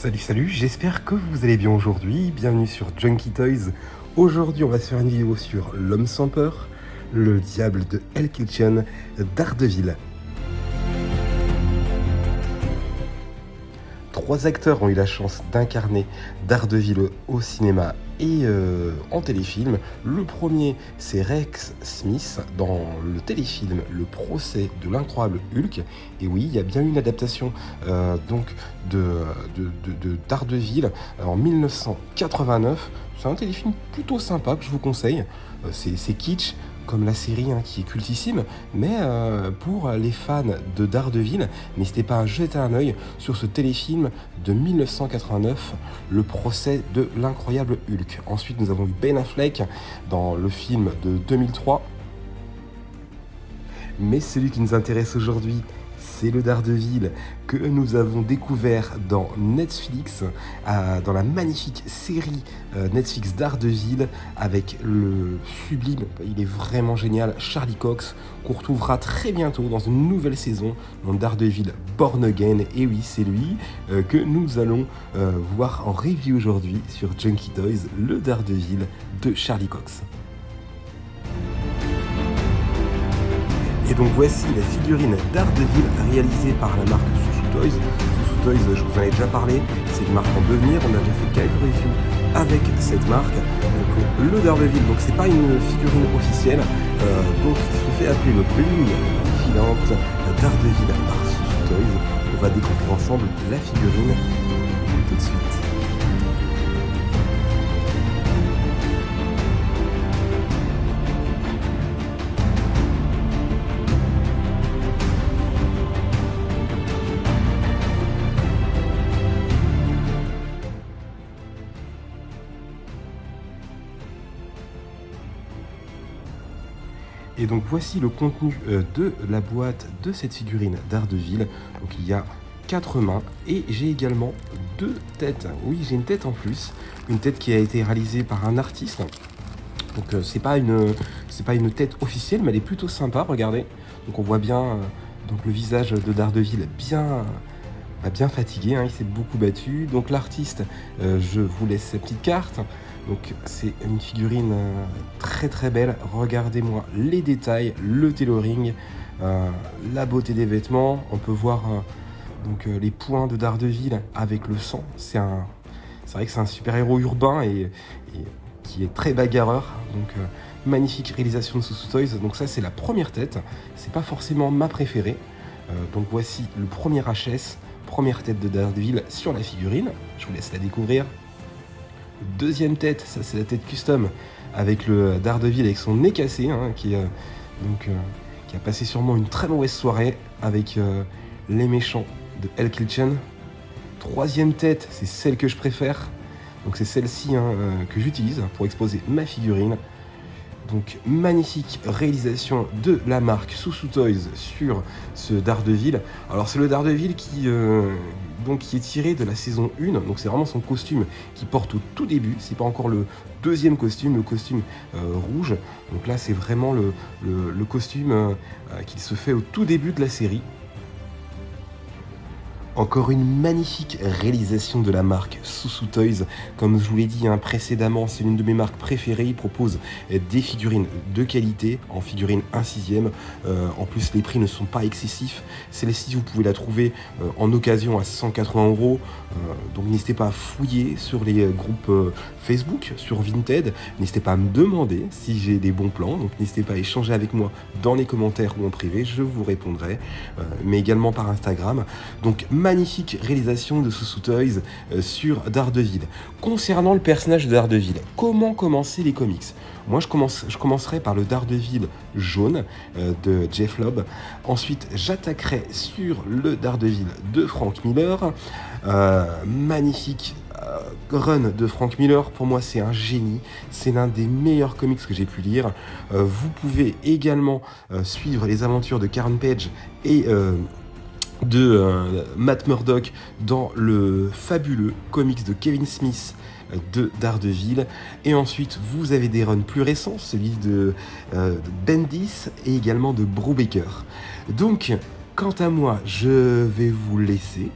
Salut, j'espère que vous allez bien aujourd'hui. Bienvenue sur Junkie Toys. Aujourd'hui, on va se faire une vidéo sur L'Homme sans peur, le diable de Hell's Kitchen, Daredevil. 3 acteurs ont eu la chance d'incarner Daredevil au cinéma et en téléfilm. Le premier, c'est Rex Smith dans le téléfilm Le procès de l'incroyable Hulk. Et oui, il y a bien une adaptation de Daredevil en 1989. C'est un téléfilm plutôt sympa que je vous conseille. C'est kitsch comme la série qui est cultissime, mais pour les fans de Daredevil, n'hésitez pas à jeter un œil sur ce téléfilm de 1989, Le procès de l'incroyable Hulk. Ensuite, nous avons eu Ben Affleck dans le film de 2003. Mais celui qui nous intéresse aujourd'hui, c'est le Daredevil que nous avons découvert dans Netflix, dans la magnifique série Netflix Daredevil, avec le sublime, il est vraiment génial, Charlie Cox, qu'on retrouvera très bientôt dans une nouvelle saison dans Daredevil Born Again. Et oui, c'est lui que nous allons voir en review aujourd'hui sur Junkie Toys, le Daredevil de Charlie Cox. Et donc voici la figurine Daredevil réalisée par la marque Soussou Toys. Soussou Toys, je vous en ai déjà parlé, c'est une marque en devenir, on a déjà fait quelques reviews avec cette marque. Donc le Daredevil, donc c'est pas une figurine officielle, donc il se fait appeler le Bling Vigilante Daredevil par Soussou Toys. On va découvrir ensemble la figurine tout de suite. Et donc voici le contenu de la boîte de cette figurine Daredevil. Donc il y a 4 mains et j'ai également 2 têtes. Oui, j'ai une tête en plus, une tête qui a été réalisée par un artiste. Donc c'est pas une tête officielle, mais elle est plutôt sympa, regardez. Donc on voit bien donc le visage de Daredevil bien fatigué, il s'est beaucoup battu. Donc l'artiste, je vous laisse sa petite carte. Donc c'est une figurine très très belle, regardez-moi les détails, le tailoring, la beauté des vêtements. On peut voir les points de Daredevil avec le sang. C'est vrai que c'est un super-héros urbain et qui est très bagarreur. Donc magnifique réalisation de Soussou Toys. Donc ça c'est la première tête, c'est pas forcément ma préférée. Donc voici le premier HS, première tête de Daredevil sur la figurine. Je vous laisse la découvrir. Deuxième tête, ça c'est la tête custom avec le Daredevil avec son nez cassé, qui a passé sûrement une très mauvaise soirée avec les méchants de Hell's Kitchen. Troisième tête, c'est celle que je préfère, donc c'est celle-ci que j'utilise pour exposer ma figurine. Donc magnifique réalisation de la marque Soussou Toys sur ce Daredevil. Alors c'est le Daredevil qui est tiré de la saison 1, donc c'est vraiment son costume qui porte au tout début, c'est pas encore le deuxième costume, le costume rouge. Donc là c'est vraiment le costume qu'il se fait au tout début de la série. Encore une magnifique réalisation de la marque Soussou Toys. Comme je vous l'ai dit précédemment, c'est l'une de mes marques préférées. Ils proposent des figurines de qualité en figurine 1/6. En plus, les prix ne sont pas excessifs. Celle-ci, vous pouvez la trouver en occasion à 180 €. Donc n'hésitez pas à fouiller sur les groupes Facebook, sur Vinted. N'hésitez pas à me demander si j'ai des bons plans. Donc n'hésitez pas à échanger avec moi dans les commentaires ou en privé. Je vous répondrai, mais également par Instagram. Donc magnifique réalisation de Soussou Toys sur Daredevil. Concernant le personnage de Daredevil, comment commencer les comics? Moi, je commencerai par le Daredevil jaune de Jeff Lobb. Ensuite, j'attaquerai sur le Daredevil de Frank Miller. Magnifique run de Frank Miller. Pour moi, c'est un génie. C'est l'un des meilleurs comics que j'ai pu lire. Vous pouvez également suivre les aventures de Karen Page et de Matt Murdock dans le fabuleux comics de Kevin Smith de Daredevil. Et ensuite vous avez des runs plus récents, celui de Bendis et également de Brubaker. Donc quant à moi, je vais vous laisser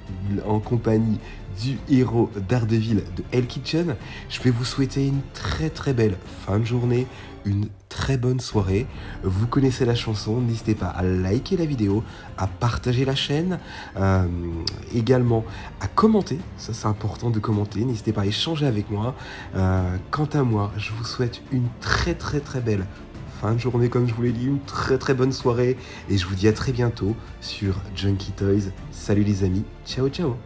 en compagnie du héros Daredevil de Hell Kitchen. Je vais vous souhaiter une très belle fin de journée, une très bonne soirée. Vous connaissez la chanson, n'hésitez pas à liker la vidéo, à partager la chaîne, également à commenter, ça c'est important de commenter, n'hésitez pas à échanger avec moi. Quant à moi, je vous souhaite une très belle fin de journée, comme je vous l'ai dit, une très bonne soirée, et je vous dis à très bientôt sur Junkie Toys. Salut les amis, ciao ciao.